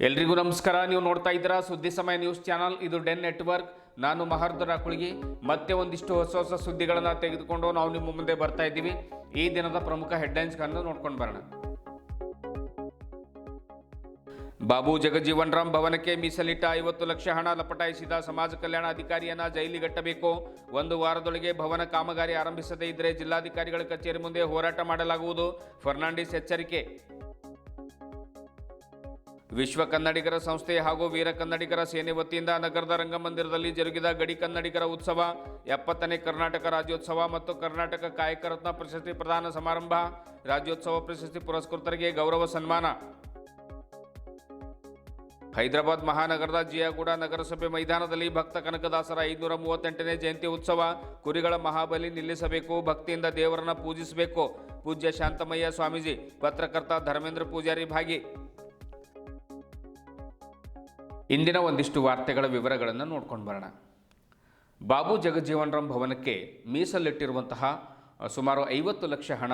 ಎಲ್ರಿಗೂ ನಮಸ್ಕಾರ. ನೀವು ನೋಡ್ತಾ ಇದ್ದೀರಾ ಸುದ್ದಿ ಸಮಯ ನ್ಯೂಸ್ ಚಾನಲ್. ಇದು ಡೆನ್ ನೆಟ್ವರ್ಕ್. ನಾನು ಮಹರ್ಧರ ಕುಳಗಿ. ಮತ್ತೆ ಒಂದಿಷ್ಟು ಹೊಸ ಸುದ್ದಿಗಳನ್ನು ತೆಗೆದುಕೊಂಡು ನಾವು ನಿಮ್ಮ ಮುಂದೆ ಬರ್ತಾ ಇದ್ದೀವಿ. ಈ ದಿನದ ಪ್ರಮುಖ ಹೆಡ್ಲೈನ್ಸ್ಗಳನ್ನು ನೋಡ್ಕೊಂಡು ಬರೋಣ. ಬಾಬು ಜಗಜೀವನ್ ರಾಮ್ ಭವನಕ್ಕೆ ಮೀಸಲಿಟ್ಟ 50 ಲಕ್ಷ ಹಣ ಲಪಟಾಯಿಸಿದ ಸಮಾಜ ಕಲ್ಯಾಣ ಅಧಿಕಾರಿಯನ್ನ ಜೈಲಿಗಟ್ಟಬೇಕು. 1 ವಾರದೊಳಗೆ ಭವನ ಕಾಮಗಾರಿ ಆರಂಭಿಸದೇ ಇದ್ದರೆ ಜಿಲ್ಲಾಧಿಕಾರಿಗಳ ಕಚೇರಿ ಮುಂದೆ ಹೋರಾಟ ಮಾಡಲಾಗುವುದು. ಫರ್ನಾಂಡಿಸ್ ಎಚ್ಚರಿಕೆ. ವಿಶ್ವ ಕನ್ನಡಿಗರ ಸಂಸ್ಥೆ ಹಾಗೂ ವೀರ ಕನ್ನಡಿಗರ ಸೇನೆ ವತಿಯಿಂದ ನಗರದ ರಂಗಮಂದಿರದಲ್ಲಿ ಜರುಗಿದ ಗಡಿ ಕನ್ನಡಿಗರ ಉತ್ಸವ, 70ನೇ ಕರ್ನಾಟಕ ರಾಜ್ಯೋತ್ಸವ ಮತ್ತು ಕರ್ನಾಟಕ ಕಾಯಕ ರತ್ನ ಪ್ರಶಸ್ತಿ ಪ್ರದಾನ ಸಮಾರಂಭ. ರಾಜ್ಯೋತ್ಸವ ಪ್ರಶಸ್ತಿ ಪುರಸ್ಕೃತರಿಗೆ ಗೌರವ ಸನ್ಮಾನ. ಹೈದರಾಬಾದ್ ಮಹಾನಗರದ ಜಿಯಾಗೂಡ ನಗರಸಭೆ ಮೈದಾನದಲ್ಲಿ ಭಕ್ತ ಕನಕದಾಸರ 538ನೇ ಜಯಂತಿ ಉತ್ಸವ. ಕುರಿಗಳ ಮಹಾಬಲಿ ನಿಲ್ಲಿಸಬೇಕು, ಭಕ್ತಿಯಿಂದ ದೇವರನ್ನ ಪೂಜಿಸಬೇಕು. ಪೂಜ್ಯ ಶಾಂತಮಯ್ಯ ಸ್ವಾಮೀಜಿ, ಪತ್ರಕರ್ತ ಧರ್ಮೇಂದ್ರ ಪೂಜಾರಿ ಭಾಗಿ. ಇಂದಿನ ಒಂದಿಷ್ಟು ವಾರ್ತೆಗಳ ವಿವರಗಳನ್ನು ನೋಡ್ಕೊಂಡು ಬರೋಣ. ಬಾಬು ಜಗಜೀವನ್ ರಾಮ್ ಭವನಕ್ಕೆ ಮೀಸಲಿಟ್ಟಿರುವಂತಹ ಸುಮಾರು 50 ಲಕ್ಷ ಹಣ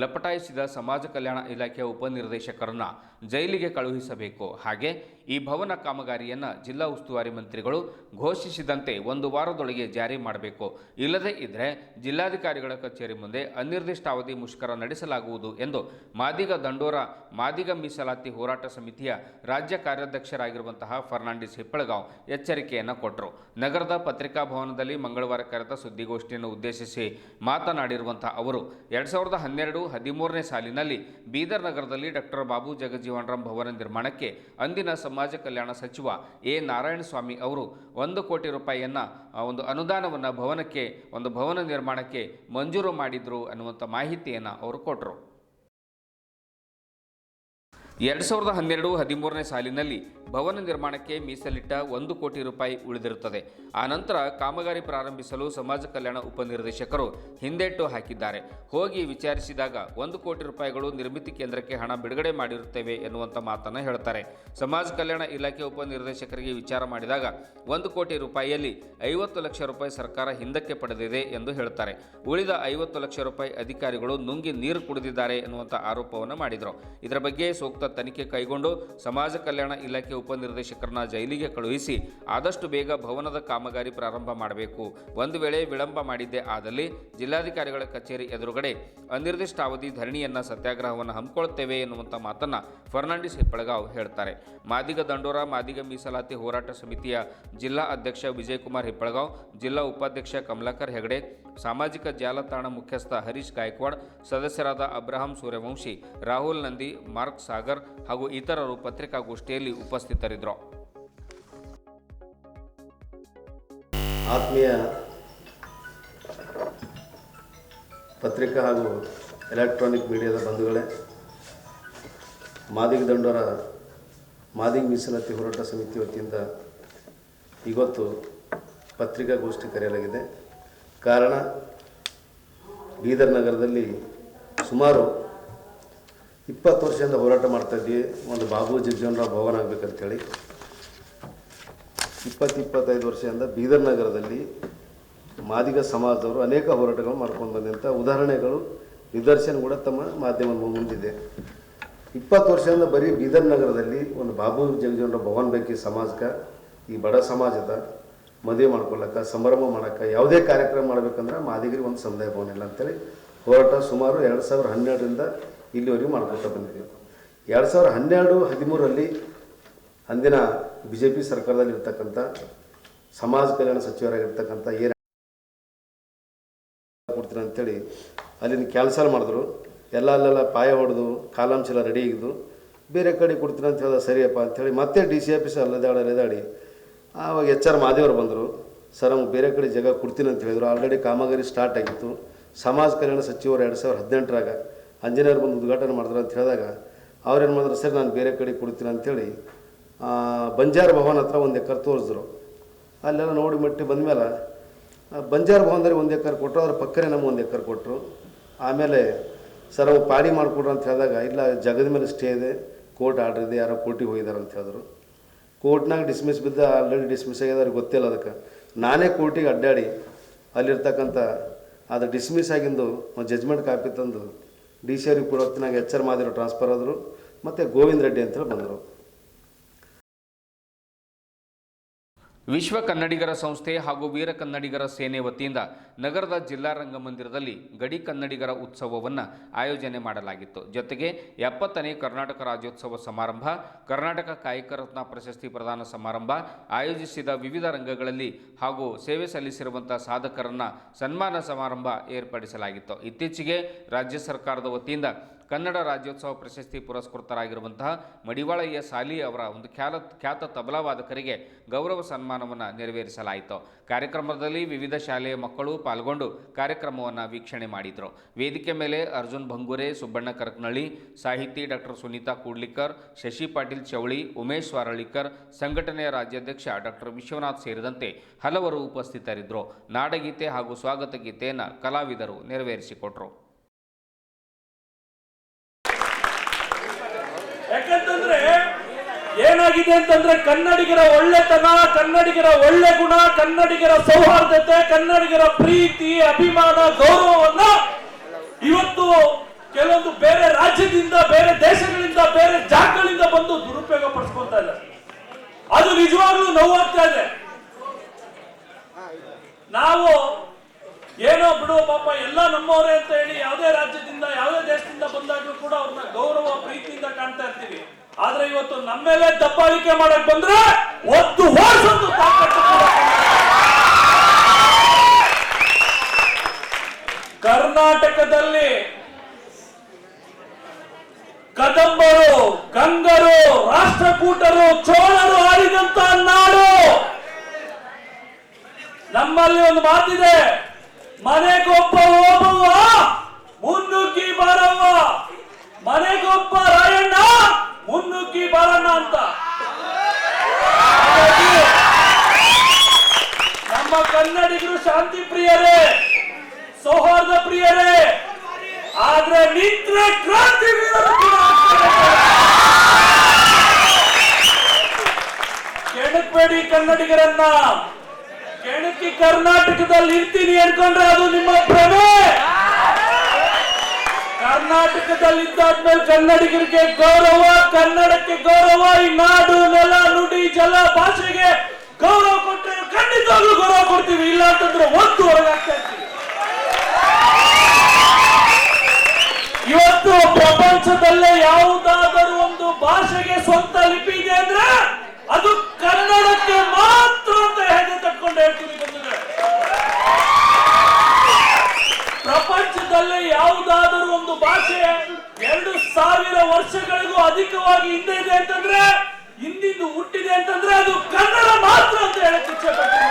ಲಪಟಾಯಿಸಿದ ಸಮಾಜ ಕಲ್ಯಾಣ ಇಲಾಖೆಯ ಉಪನಿರ್ದೇಶಕರನ್ನು ಜೈಲಿಗೆ ಕಳುಹಿಸಬೇಕು. ಹಾಗೆ ಈ ಭವನ ಕಾಮಗಾರಿಯನ್ನು ಜಿಲ್ಲಾ ಉಸ್ತುವಾರಿ ಮಂತ್ರಿಗಳು ಘೋಷಿಸಿದಂತೆ 1 ವಾರದೊಳಗೆ ಜಾರಿ ಮಾಡಬೇಕು. ಇಲ್ಲದೇ ಇದ್ದರೆ ಜಿಲ್ಲಾಧಿಕಾರಿಗಳ ಕಚೇರಿ ಮುಂದೆ ಅನಿರ್ದಿಷ್ಟಾವಧಿ ಮುಷ್ಕರ ನಡೆಸಲಾಗುವುದು ಎಂದು ಮಾದಿಗ ದಂಡೋರ ಮಾದಿಗ ಮೀಸಲಾತಿ ಹೋರಾಟ ಸಮಿತಿಯ ರಾಜ್ಯ ಕಾರ್ಯಾಧ್ಯಕ್ಷರಾಗಿರುವಂತಹ ಫರ್ನಾಂಡಿಸ್ ಹಿಪ್ಪಳಗಾಂವ್ ಎಚ್ಚರಿಕೆಯನ್ನು ಕೊಟ್ಟರು. ನಗರದ ಪತ್ರಿಕಾ ಭವನದಲ್ಲಿ ಮಂಗಳವಾರ ಕರೆದ ಸುದ್ದಿಗೋಷ್ಠಿಯನ್ನು ಉದ್ದೇಶಿಸಿ ಮಾತನಾಡಿರುವಂತಹ ಅವರು 2012-13ನೇ ಸಾಲಿನಲ್ಲಿ ಬೀದರ್ ನಗರದಲ್ಲಿ ಡಾಕ್ಟರ್ ಬಾಬು ಜಗಜೀವನ್ ರಾಮ್ ಭವನ ನಿರ್ಮಾಣಕ್ಕೆ ಅಂದಿನ ಸಮಾಜ ಕಲ್ಯಾಣ ಸಚಿವ ಎ ನಾರಾಯಣಸ್ವಾಮಿ ಅವರು 1 ಕೋಟಿ ರೂಪಾಯಿಯನ್ನು ಒಂದು ಅನುದಾನವನ್ನು ಭವನ ನಿರ್ಮಾಣಕ್ಕೆ ಮಂಜೂರು ಮಾಡಿದ್ರು ಅನ್ನುವಂಥ ಮಾಹಿತಿಯನ್ನು ಅವರು ಕೊಟ್ಟರು. 2012-13ನೇ ಸಾಲಿನಲ್ಲಿ ಭವನ ನಿರ್ಮಾಣಕ್ಕೆ ಮೀಸಲಿಟ್ಟ 1 ಕೋಟಿ ರೂಪಾಯಿ ಉಳಿದಿರುತ್ತದೆ. ಆನಂತರ ಕಾಮಗಾರಿ ಪ್ರಾರಂಭಿಸಲು ಸಮಾಜ ಕಲ್ಯಾಣ ಉಪನಿರ್ದೇಶಕರು ಹಿಂದೇಟು ಹಾಕಿದ್ದಾರೆ. ಹೋಗಿ ವಿಚಾರಿಸಿದಾಗ 1 ಕೋಟಿ ರೂಪಾಯಿಗಳು ನಿರ್ಮಿತಿ ಕೇಂದ್ರಕ್ಕೆ ಹಣ ಬಿಡುಗಡೆ ಮಾಡಿರುತ್ತೇವೆ ಎನ್ನುವಂಥ ಮಾತನ್ನು ಹೇಳ್ತಾರೆ. ಸಮಾಜ ಕಲ್ಯಾಣ ಇಲಾಖೆ ಉಪನಿರ್ದೇಶಕರಿಗೆ ವಿಚಾರ ಮಾಡಿದಾಗ 1 ಕೋಟಿ ರೂಪಾಯಿಯಲ್ಲಿ 50 ಲಕ್ಷ ರೂಪಾಯಿ ಸರ್ಕಾರ ಹಿಂದಕ್ಕೆ ಪಡೆದಿದೆ ಎಂದು ಹೇಳ್ತಾರೆ. ಉಳಿದ 50 ಲಕ್ಷ ರೂಪಾಯಿ ಅಧಿಕಾರಿಗಳು ನುಂಗಿ ನೀರು ಕುಡಿದಿದ್ದಾರೆ ಎನ್ನುವಂಥ ಆರೋಪವನ್ನು ಮಾಡಿದರು. ಇದರ ಬಗ್ಗೆ ಸೂಕ್ತ ತನಿಖೆ ಕೈಗೊಂಡು ಸಮಾಜ ಕಲ್ಯಾಣ ಇಲಾಖೆ ಉಪನಿರ್ದೇಶಕರನ್ನ ಜೈಲಿಗೆ ಕಳುಹಿಸಿ ಆದಷ್ಟು ಬೇಗ ಭವನದ ಕಾಮಗಾರಿ ಪ್ರಾರಂಭ ಮಾಡಬೇಕು. ಒಂದು ವೇಳೆ ವಿಳಂಬ ಮಾಡಿದ್ದೇ ಆದಲ್ಲಿ ಜಿಲ್ಲಾಧಿಕಾರಿಗಳ ಕಚೇರಿ ಎದುರುಗಡೆ ಅನಿರ್ದಿಷ್ಟಾವಧಿ ಧರಣಿಯನ್ನ ಸತ್ಯಾಗ್ರಹವನ್ನು ಹಮ್ಮಿಕೊಳ್ಳುತ್ತೇವೆ ಎನ್ನುವಂಥ ಮಾತನ್ನ ಫರ್ನಾಂಡಿಸ್ ಹಿಪ್ಪಳಗಾಂವ್ ಹೇಳ್ತಾರೆ. ಮಾದಿಗ ದಂಡೋರ ಮಾದಿಗ ಮೀಸಲಾತಿ ಹೋರಾಟ ಸಮಿತಿಯ ಜಿಲ್ಲಾ ಅಧ್ಯಕ್ಷ ವಿಜಯಕುಮಾರ್ ಹಿಪ್ಪಳಗಾಂವ್, ಜಿಲ್ಲಾ ಉಪಾಧ್ಯಕ್ಷ ಕಮಲಾಕರ್ ಹೆಗಡೆ, ಸಾಮಾಜಿಕ ಜಾಲತಾಣ ಮುಖ್ಯಸ್ಥ ಹರೀಶ್ ಗಾಯಕ್ವಾಡ್, ಸದಸ್ಯರಾದ ಅಬ್ರಹಾಂ ಸೂರ್ಯವಂಶಿ, ರಾಹುಲ್ ನಂದಿ, ಮಾರ್ಕ್ ಸಾಗರ್ ಹಾಗೂ ಇತರರು ಪತ್ರಿಕಾಗೋಷ್ಠಿಯಲ್ಲಿ ಉಪಸ್ಥಿತರಿದ್ದರು. ಆತ್ಮೀಯ ಪತ್ರಿಕಾ ಹಾಗೂ ಎಲೆಕ್ಟ್ರಾನಿಕ್ ಮೀಡಿಯಾದ ಬಂಧುಗಳೇ, ಮಾದಿಗ ದಂಡೋರ ಮಾದಿಗ ಮೀಸಲಾತಿ ಹೋರಾಟ ಸಮಿತಿ ವತಿಯಿಂದ ಇವತ್ತು ಪತ್ರಿಕಾಗೋಷ್ಠಿ ಕರೆಯಲಾಗಿದೆ. ಕಾರಣ, ಬೀದರ್ ನಗರದಲ್ಲಿ ಸುಮಾರು 20 ವರ್ಷದಿಂದ ಹೋರಾಟ ಮಾಡ್ತಾಯಿದ್ವಿ. ಒಂದು ಬಾಬು ಜಗಜೀವನ್ ರಾಮ್ ಭವನ ಆಗಬೇಕಂತೇಳಿ 20-25 ವರ್ಷದಿಂದ ಬೀದರ್ ನಗರದಲ್ಲಿ ಮಾದಿಗ ಸಮಾಜದವರು ಅನೇಕ ಹೋರಾಟಗಳು ಮಾಡ್ಕೊಂಡು ಬಂದಂಥ ಉದಾಹರಣೆಗಳು, ನಿದರ್ಶನ ಕೂಡ ತಮ್ಮ ಮಾಧ್ಯಮ ಮುಂದಿದೆ. 20 ವರ್ಷದಿಂದ ಬರೀ ಬೀದರ್ ನಗರದಲ್ಲಿ ಒಂದು ಬಾಬು ಜಗಜೀವನ್ ರಾಮ್ ಭವನ ಬೇಕು. ಈ ಸಮಾಜಕ್ಕೆ, ಈ ಬಡ ಸಮಾಜದ ಮದುವೆ ಮಾಡ್ಕೊಳ್ಳೋಕೆ, ಸಂಭ್ರಮ ಮಾಡೋಕ್ಕೆ, ಯಾವುದೇ ಕಾರ್ಯಕ್ರಮ ಮಾಡಬೇಕಂದ್ರೆ ಮಾದಿಗರಿಗೆ ಒಂದು ಸಮುದಾಯ ಭವನ ಇಲ್ಲ ಅಂತೇಳಿ ಹೋರಾಟ ಸುಮಾರು 2012ರಿಂದ ಇಲ್ಲಿವರೆಗೂ ಮಾಡ್ಕೊತಾ ಬಂದಿದ್ದೀವಿ. 2012-13ರಲ್ಲಿ ಅಂದಿನ BJP ಸರ್ಕಾರದಲ್ಲಿ ಇರ್ತಕ್ಕಂಥ ಸಮಾಜ ಕಲ್ಯಾಣ ಸಚಿವರಾಗಿರ್ತಕ್ಕಂಥ ಏನು ಕೊಡ್ತೀನಿ ಅಂಥೇಳಿ ಅಲ್ಲಿನ ಕ್ಯಾನ್ಸಲ್ ಮಾಡಿದ್ರು. ಅಲ್ಲೆಲ್ಲ ಪಾಯ ಹೊಡೆದು ಕಾಲಮ್ಸ್ ಎಲ್ಲ ರೆಡಿ ಆಗಿದ್ದು, ಬೇರೆ ಕಡೆ ಕೊಡ್ತೀನಿ ಅಂತ ಹೇಳಿದ ಸರಿಯಪ್ಪ ಅಂಥೇಳಿ ಮತ್ತೆ DC ಆಫೀಸ್ ಅಲೆದಾಡಿ ಆವಾಗ HR ಮಾದೇವರು ಬಂದರು. ಸರ್ ನಮ್ಗೆ ಬೇರೆ ಕಡೆ ಜಾಗ ಕೊಡ್ತೀನಿ ಅಂತ ಹೇಳಿದ್ರು. ಆಲ್ರೆಡಿ ಕಾಮಗಾರಿ ಸ್ಟಾರ್ಟ್ ಆಗಿತ್ತು. ಸಮಾಜ ಕಲ್ಯಾಣ ಸಚಿವರು 2018ರಾಗ ಇಂಜಿನಿಯರ್ ಬಂದು ಉದ್ಘಾಟನೆ ಮಾಡಿದ್ರು ಅಂತ ಹೇಳಿದಾಗ ಅವ್ರೇನು ಮಾಡಿದ್ರು, ಸರಿ ನಾನು ಬೇರೆ ಕಡೆ ಕೊಡ್ತೀನಿ ಅಂಥೇಳಿ ಬಂಜಾರ ಭವನ ಹತ್ರ 1 ಎಕರೆ ತೋರಿಸಿದ್ರು. ಅಲ್ಲೆಲ್ಲ ನೋಡಿ ಮಟ್ಟಿ ಬಂದಮೇಲೆ ಬಂಜಾರ ಭವನದಲ್ಲಿ 1 ಎಕರೆ ಕೊಟ್ಟರು. ಅದ್ರ ಪಕ್ಕನೇ ನಮ್ಗೆ 1 ಎಕರೆ ಕೊಟ್ಟರು. ಆಮೇಲೆ ಸರ್ ಅವ್ರು ಪಾಡಿ ಮಾಡಿಕೊಡ್ರು ಅಂತ ಹೇಳಿದಾಗ, ಇಲ್ಲ ಜಗದ ಮೇಲೆ ಸ್ಟೇ ಇದೆ, ಕೋರ್ಟ್ ಆರ್ಡ್ರ್ ಇದೆ, ಯಾರೋ ಕೋರ್ಟಿಗೆ ಹೋಗಿದ್ದಾರೆ ಅಂತ ಹೇಳಿದ್ರು. ಕೋರ್ಟ್ನಾಗ ಡಿಸ್ಮಿಸ್ ಬಿದ್ದ, ಆಲ್ರೆಡಿ ಡಿಸ್ಮಿಸ್ ಆಗಿದೆ, ಅವ್ರಿಗೆ ಗೊತ್ತಿಲ್ಲ. ಅದಕ್ಕೆ ನಾನೇ ಕೋರ್ಟಿಗೆ ಅಡ್ಡಾಡಿ ಅಲ್ಲಿರ್ತಕ್ಕಂಥ ಅದು ಡಿಸ್ಮಿಸ್ ಆಗಿಂದು ಒಂದು ಜಜ್ಮೆಂಟ್ ಕಾಪಿ ತಂದು DC ಅವ್ರಿಗೆ ಕೊಡೋತ್ತಿನಾಗ HR ಮಾದಿರೋ ಟ್ರಾನ್ಸ್ಫರ್ ಆದರು. ಮತ್ತು ಗೋವಿಂದ ರೆಡ್ಡಿ ಅಂತೇಳಿ ಬಂದರು. ವಿಶ್ವ ಕನ್ನಡಿಗರ ಸಂಸ್ಥೆ ಹಾಗೂ ವೀರ ಕನ್ನಡಿಗರ ಸೇನೆ ವತಿಯಿಂದ ನಗರದ ಜಿಲ್ಲಾ ರಂಗಮಂದಿರದಲ್ಲಿ ಗಡಿ ಕನ್ನಡಿಗರ ಉತ್ಸವವನ್ನು ಆಯೋಜನೆ ಮಾಡಲಾಗಿತ್ತು. ಜೊತೆಗೆ 70ನೇ ಕರ್ನಾಟಕ ರಾಜ್ಯೋತ್ಸವ ಸಮಾರಂಭ, ಕರ್ನಾಟಕ ಕಾಯಕ ರತ್ನ ಪ್ರಶಸ್ತಿ ಪ್ರದಾನ ಸಮಾರಂಭ ಆಯೋಜಿಸಿದ ವಿವಿಧ ರಂಗಗಳಲ್ಲಿ ಹಾಗೂ ಸೇವೆ ಸಲ್ಲಿಸಿರುವಂತಹ ಸಾಧಕರನ್ನ ಸನ್ಮಾನ ಸಮಾರಂಭ ಏರ್ಪಡಿಸಲಾಗಿತ್ತು. ಇತ್ತೀಚೆಗೆ ರಾಜ್ಯ ಸರ್ಕಾರದ ವತಿಯಿಂದ ಕನ್ನಡ ರಾಜ್ಯೋತ್ಸವ ಪ್ರಶಸ್ತಿ ಪುರಸ್ಕೃತರಾಗಿರುವಂತಹ ಮಡಿವಾಳಯ್ಯ ಸಾಲಿ ಅವರ ಒಂದು ಖ್ಯಾತ ತಬಲಾ ವಾದಕರಿಗೆ ಗೌರವ ಸನ್ಮಾನವನ್ನು ನೆರವೇರಿಸಲಾಯಿತು. ಕಾರ್ಯಕ್ರಮದಲ್ಲಿ ವಿವಿಧ ಶಾಲೆಯ ಮಕ್ಕಳು ಪಾಲ್ಗೊಂಡು ಕಾರ್ಯಕ್ರಮವನ್ನು ವೀಕ್ಷಣೆ ಮಾಡಿದರು. ವೇದಿಕೆ ಮೇಲೆ ಅರ್ಜುನ್ ಭಂಗೂರೆ, ಸುಬ್ಬಣ್ಣ ಕರಕನಳ್ಳಿ, ಸಾಹಿತಿ ಡಾಕ್ಟರ್ ಸುನೀತಾ ಕೂಡ್ಲಿಕರ್, ಶಶಿ ಪಾಟೀಲ್ ಚೌಳಿ, ಉಮೇಶ್ ವಾರಳಿಕರ್, ಸಂಘಟನೆಯ ರಾಜ್ಯಾಧ್ಯಕ್ಷ ಡಾಕ್ಟರ್ ವಿಶ್ವನಾಥ್ ಸೇರಿದಂತೆ ಹಲವರು ಉಪಸ್ಥಿತರಿದ್ದರು. ನಾಡಗೀತೆ ಹಾಗೂ ಸ್ವಾಗತ ಗೀತೆಯನ್ನು ಕಲಾವಿದರು ನೆರವೇರಿಸಿಕೊಟ್ರು. ಯಾಕಂತಂದ್ರೆ ಏನಾಗಿದೆ ಅಂತಂದ್ರೆ ಕನ್ನಡಿಗರ ಒಳ್ಳೆತನ, ಕನ್ನಡಿಗರ ಒಳ್ಳೆ ಗುಣ, ಕನ್ನಡಿಗರ ಸೌಹಾರ್ದತೆ, ಕನ್ನಡಿಗರ ಪ್ರೀತಿ, ಅಭಿಮಾನ, ಗೌರವವನ್ನ ಇವತ್ತು ಕೆಲವೊಂದು ಬೇರೆ ರಾಜ್ಯದಿಂದ, ಬೇರೆ ದೇಶಗಳಿಂದ, ಬೇರೆ ಜಾಗಗಳಿಂದ ಬಂದು ದುರುಪಯೋಗ ಪಡಿಸ್ಕೊಳ್ತಾ ಇದ್ದಾರೆ. ಅದು ನಿಜವಾಗ್ಲೂ ನೋವಾಗ್ತಾ ಇದೆ. ನಾವು ಏನೋ ಬಿಡು ಪಾಪ ಎಲ್ಲ ನಮ್ಮವರೇ ಅಂತ ಹೇಳಿ ಯಾವುದೇ ರಾಜ್ಯದಿಂದ, ಯಾವುದೇ ದೇಶದಿಂದ ಬಂದಾಗ್ಲೂ ಕೂಡ ಅವ್ರನ್ನ ಗೌರವ ಪ್ರೀತಿಯಿಂದ ಕಾಣ್ತಾ ಇರ್ತೀವಿ. ಆದ್ರೆ ಇವತ್ತು ನಮ್ಮ ಮೇಲೆ ದಬ್ಬಾಳಿಕೆ ಮಾಡಕ್ ಬಂದ್ರೆ ಒತ್ತು ಓಡಿಸೋದು ತಾಕತ್ತು ಕರ್ನಾಟಕದಲ್ಲಿ ಕದಂಬರು, ಗಂಗರು, ರಾಷ್ಟ್ರಕೂಟರು, ಚೋಳರು ಆಳಿದಂತ ನಾಡು. ನಮ್ಮಲ್ಲಿ ಒಂದು ಮಾತಿದೆ, ಮನೆಗೊಬ್ಬ ಓಬವ್ವ ಮುನ್ನುಗ್ಗಿ ಬಾರವ್ವ, ಮನೆಗೊಬ್ಬ ರಾಯಣ್ಣ ಮುನ್ನುಗ್ಗಿ ಬಾರಣ್ಣ ಅಂತ. ನಮ್ಮ ಕನ್ನಡಿಗರು ಶಾಂತಿ ಪ್ರಿಯರೇ, ಸೌಹಾರ್ದ ಪ್ರಿಯರೇ, ಆದ್ರೆ ನಿಂತ್ರೆ ಕ್ರಾಂತಿ ಕೆಣಕ್ಬೇಡಿ ಕನ್ನಡಿಗರನ್ನ. ಕೆಣಕಿ ಕರ್ನಾಟಕದಲ್ಲಿ ಇರ್ತೀನಿ ಅನ್ಕೊಂಡ್ರೆ ಅದು ನಿಮ್ಮ ಭ್ರಮೆ. ಕರ್ನಾಟಕದಲ್ಲಿ ಇದ್ದಾದ್ಮೇಲೆ ಕನ್ನಡಿಗರಿಗೆ ಗೌರವ, ಕನ್ನಡಕ್ಕೆ ಗೌರವ, ಈ ನಾಡು, ನೆಲ, ನುಡಿ, ಜಲ, ಭಾಷೆಗೆ ಗೌರವ ಕೊಟ್ಟರೆ ಖಂಡಿತವಾಗ್ಲೂ ಗೌರವ ಕೊಡ್ತೀವಿ. ಇಲ್ಲ ಅಂತಂದ್ರೆ ಒತ್ತು ಹೊರಗಾಗ್ತಾ ಇರ್ತೀವಿ. ಇವತ್ತು ಪ್ರಪಂಚದಲ್ಲೇ ಯಾವುದಾದರೂ ಒಂದು ಭಾಷೆಗೆ ಸ್ವಂತ ಲಿಪಿ ಇದೆ ಅಂದ್ರೆ ಅದು ಕನ್ನಡಕ್ಕೆ ಮಾತ್ರ ಅಂತ ಹೆಜ್ಜೆ ತಟ್ಕೊಂಡು ಹೇಳ್ತೀವಿ. ಪ್ರಪಂಚದಲ್ಲೇ ಯಾವುದಾದರೂ ಒಂದು ಭಾಷೆ 2000 ವರ್ಷಗಳಿಗೂ ಅಧಿಕವಾಗಿ ಹಿಂದೆ ಇದೆ ಅಂತಂದ್ರೆ, ಹಿಂದಿಂದು ಹುಟ್ಟಿದೆ ಅಂತಂದ್ರೆ ಅದು ಕನ್ನಡ ಮಾತ್ರ ಅಂತ ಹೇಳಕ್ಕೆ ಇಚ್ಛೆಪಡ್ತೀನಿ.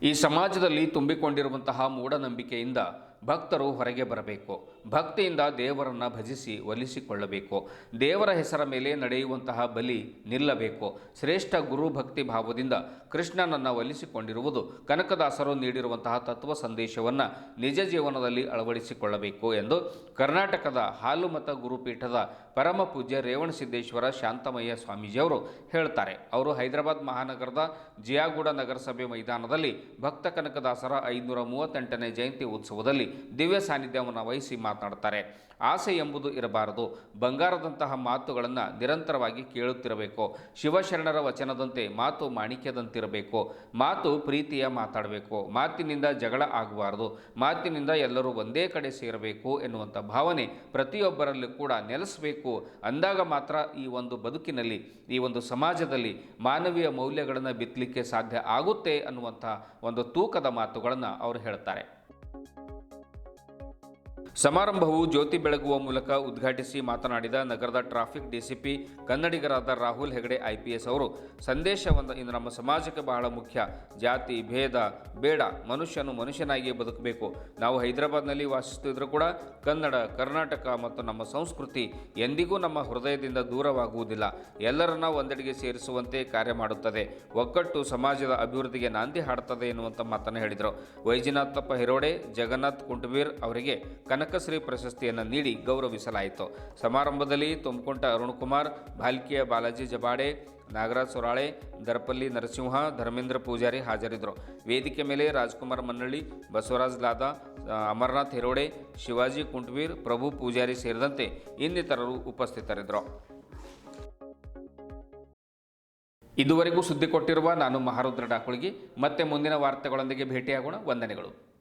ಈ ಸಮಾಜದಲ್ಲಿ ತುಂಬಿಕೊಂಡಿರುವಂತಹ ಮೂಢನಂಬಿಕೆಯಿಂದ ಭಕ್ತರು ಹೊರಗೆ ಬರಬೇಕು. ಭಕ್ತಿಯಿಂದ ದೇವರನ್ನು ಭಜಿಸಿ ಒಲಿಸಿಕೊಳ್ಳಬೇಕು. ದೇವರ ಹೆಸರ ಮೇಲೆ ನಡೆಯುವಂತಹ ಬಲಿ ನಿಲ್ಲಬೇಕು. ಶ್ರೇಷ್ಠ ಗುರು ಭಕ್ತಿ ಭಾವದಿಂದ ಕೃಷ್ಣನನ್ನು ಒಲಿಸಿಕೊಂಡಿರುವುದು ಕನಕದಾಸರು ನೀಡಿರುವಂತಹ ತತ್ವ ಸಂದೇಶವನ್ನು ನಿಜ ಜೀವನದಲ್ಲಿ ಅಳವಡಿಸಿಕೊಳ್ಳಬೇಕು ಎಂದು ಕರ್ನಾಟಕದ ಹಾಲುಮತ ಗುರುಪೀಠದ ಪರಮ ಪೂಜ್ಯ ರೇವಣಸಿದ್ದೇಶ್ವರ ಶಾಂತಮಯ್ಯ ಸ್ವಾಮೀಜಿಯವರು ಹೇಳ್ತಾರೆ. ಅವರು ಹೈದರಾಬಾದ್ ಮಹಾನಗರದ ಜಿಯಾಗೂಡ ನಗರಸಭೆ ಮೈದಾನದಲ್ಲಿ ಭಕ್ತ ಕನಕದಾಸರ 538ನೇ ಜಯಂತಿ ಉತ್ಸವದಲ್ಲಿ ದಿವ್ಯ ಸಾನ್ನಿಧ್ಯವನ್ನು ವಹಿಸಿ ಮಾತನಾಡ್ತಾರೆ. ಆಸೆ ಎಂಬುದು ಇರಬಾರದು. ಬಂಗಾರದಂತಹ ಮಾತುಗಳನ್ನು ನಿರಂತರವಾಗಿ ಕೇಳುತ್ತಿರಬೇಕು. ಶಿವಶರಣರ ವಚನದಂತೆ ಮಾತು ಮಾಣಿಕ್ಯದಂತಿರಬೇಕು. ಮಾತು ಪ್ರೀತಿಯ ಮಾತಾಡಬೇಕು. ಮಾತಿನಿಂದ ಜಗಳ ಆಗಬಾರದು. ಮಾತಿನಿಂದ ಎಲ್ಲರೂ ಒಂದೇ ಕಡೆ ಸೇರಬೇಕು ಎನ್ನುವಂಥ ಭಾವನೆ ಪ್ರತಿಯೊಬ್ಬರಲ್ಲೂ ಕೂಡ ನೆಲೆಸಬೇಕು. ಅಂದಾಗ ಮಾತ್ರ ಈ ಒಂದು ಬದುಕಿನಲ್ಲಿ, ಈ ಒಂದು ಸಮಾಜದಲ್ಲಿ ಮಾನವೀಯ ಮೌಲ್ಯಗಳನ್ನು ಬಿತ್ತಲಿಕ್ಕೆ ಸಾಧ್ಯ ಆಗುತ್ತೆ ಅನ್ನುವಂಥ ಒಂದು ತೂಕದ ಮಾತುಗಳನ್ನು ಅವರು ಹೇಳ್ತಾರೆ. ಸಮಾರಂಭವು ಜ್ಯೋತಿ ಬೆಳಗುವ ಮೂಲಕ ಉದ್ಘಾಟಿಸಿ ಮಾತನಾಡಿದ ನಗರದ ಟ್ರಾಫಿಕ್ ಡಿಸಿಪಿ ಕನ್ನಡಿಗರಾದ ರಾಹುಲ್ ಹೆಗಡೆ IPS ಅವರು ಸಂದೇಶವನ್ನು ಇಂದು ನಮ್ಮ ಸಮಾಜಕ್ಕೆ ಬಹಳ ಮುಖ್ಯ. ಜಾತಿ ಭೇದ ಬೇಡ, ಮನುಷ್ಯನು ಮನುಷ್ಯನಾಗಿಯೇ ಬದುಕಬೇಕು. ನಾವು ಹೈದರಾಬಾದ್ನಲ್ಲಿ ವಾಸಿಸುತ್ತಿದ್ದರೂ ಕೂಡ ಕನ್ನಡ, ಕರ್ನಾಟಕ ಮತ್ತು ನಮ್ಮ ಸಂಸ್ಕೃತಿ ಎಂದಿಗೂ ನಮ್ಮ ಹೃದಯದಿಂದ ದೂರವಾಗುವುದಿಲ್ಲ. ಎಲ್ಲರನ್ನ ಒಂದೆಡೆಗೆ ಸೇರಿಸುವಂತೆ ಕಾರ್ಯ ಮಾಡುತ್ತದೆ. ಒಗ್ಗಟ್ಟು ಸಮಾಜದ ಅಭಿವೃದ್ಧಿಗೆ ನಾಂದಿ ಹಾಡುತ್ತದೆ ಎನ್ನುವಂಥ ಮಾತನ್ನು ಹೇಳಿದರು. ವೈಜನಾಥಪ್ಪ ಹಿರೋಡೆ, ಜಗನ್ನಾಥ್ ಕುಂಟಬೀರ್ ಅವರಿಗೆ ಕನಕಶ್ರೀ ಪ್ರಶಸ್ತಿಯನ್ನು ನೀಡಿ ಗೌರವಿಸಲಾಯಿತು. ಸಮಾರಂಭದಲ್ಲಿ ತುಮಕುಂಟ ಅರುಣಕುಮಾರ್, ಭಾಲ್ಕಿಯ ಬಾಲಾಜಿ ಜಬಾಡೆ, ನಾಗರಾಜ್ ಸೊರಾಳೆ, ದರ್ಪಲ್ಲಿ ನರಸಿಂಹ, ಧರ್ಮೇಂದ್ರ ಪೂಜಾರಿ ಹಾಜರಿದ್ದರು. ವೇದಿಕೆ ಮೇಲೆ ರಾಜ್ಕುಮಾರ್ ಮನ್ನಳ್ಳಿ, ಬಸವರಾಜ್ ಲಾದಾ, ಅಮರನಾಥ್ ಹಿರೋಡೆ, ಶಿವಾಜಿ ಕುಂಟವೀರ್, ಪ್ರಭು ಪೂಜಾರಿ ಸೇರಿದಂತೆ ಇನ್ನಿತರರು ಉಪಸ್ಥಿತರಿದ್ದರು. ಇದುವರೆಗೂ ಸುದ್ದಿ ಕೊಟ್ಟಿರುವ ನಾನು ಮಹಾರುದ್ರ ಡಾಕುಳಗಿ. ಮತ್ತೆ ಮುಂದಿನ ವಾರ್ತೆಗಳೊಂದಿಗೆ ಭೇಟಿಯಾಗೋಣ. ವಂದನೆಗಳು.